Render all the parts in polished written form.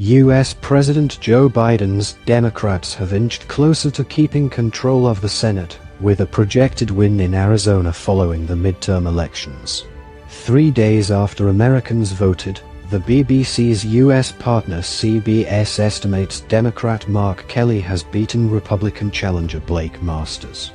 U.S. President Joe Biden's Democrats have inched closer to keeping control of the Senate, with a projected win in Arizona following the midterm elections. 3 days after Americans voted, the BBC's U.S. partner CBS estimates Democrat Mark Kelly has beaten Republican challenger Blake Masters.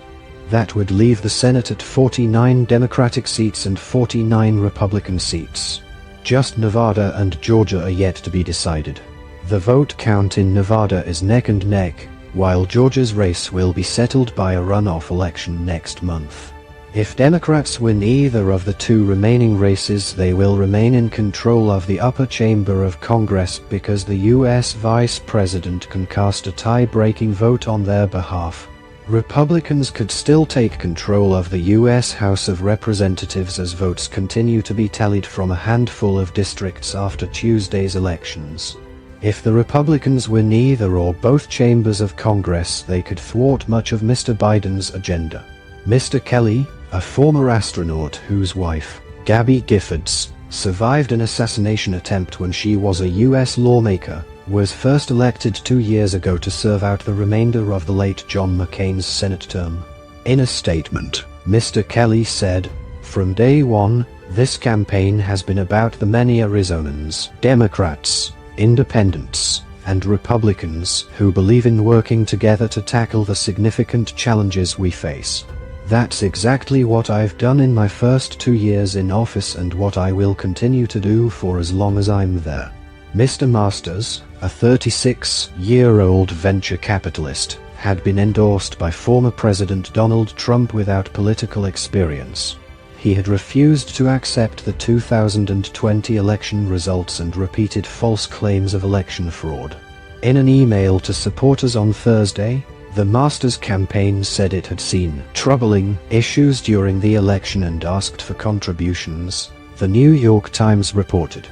That would leave the Senate at 49 Democratic seats and 49 Republican seats. Just Nevada and Georgia are yet to be decided. The vote count in Nevada is neck and neck, while Georgia's race will be settled by a runoff election next month. If Democrats win either of the two remaining races, they will remain in control of the upper chamber of Congress because the U.S. Vice President can cast a tie-breaking vote on their behalf. Republicans could still take control of the U.S. House of Representatives as votes continue to be tallied from a handful of districts after Tuesday's elections. If the Republicans win either or both chambers of Congress, they could thwart much of Mr. Biden's agenda. Mr. Kelly, a former astronaut whose wife, Gabby Giffords, survived an assassination attempt when she was a U.S. lawmaker, was first elected 2 years ago to serve out the remainder of the late John McCain's Senate term. In a statement, Mr. Kelly said, "From day one, this campaign has been about the many Arizonans, Democrats, Independents, and Republicans who believe in working together to tackle the significant challenges we face. That's exactly what I've done in my first 2 years in office and what I will continue to do for as long as I'm there." Mr. Masters, a 36-year-old venture capitalist, had been endorsed by former President Donald Trump without political experience. He had refused to accept the 2020 election results and repeated false claims of election fraud. In an email to supporters on Thursday, the Masters campaign said it had seen troubling issues during the election and asked for contributions, the New York Times reported.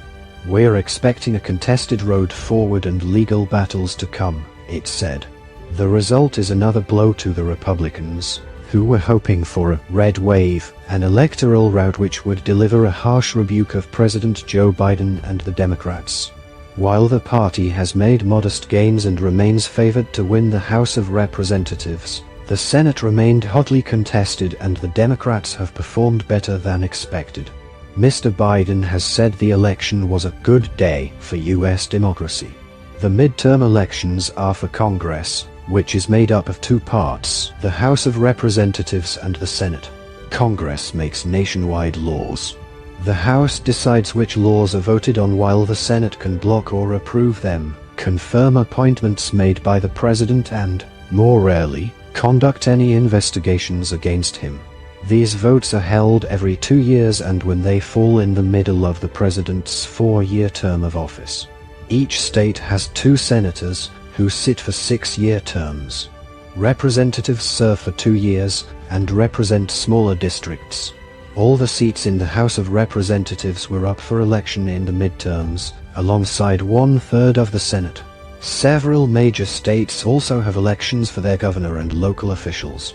"We're expecting a contested road forward and legal battles to come," it said. The result is another blow to the Republicans, who were hoping for a red wave, an electoral rout which would deliver a harsh rebuke of President Joe Biden and the Democrats. While the party has made modest gains and remains favored to win the House of Representatives, the Senate remained hotly contested and the Democrats have performed better than expected. Mr. Biden has said the election was a good day for U.S. democracy. The midterm elections are for Congress, which is made up of two parts, the House of Representatives and the Senate. Congress makes nationwide laws. The House decides which laws are voted on while the Senate can block or approve them, confirm appointments made by the president and, more rarely, conduct any investigations against him. These votes are held every 2 years and when they fall in the middle of the president's 4-year term of office. Each state has 2 senators, who sit for 6-year terms. Representatives serve for 2 years, and represent smaller districts. All the seats in the House of Representatives were up for election in the midterms, alongside 1/3 of the Senate. Several major states also have elections for their governor and local officials.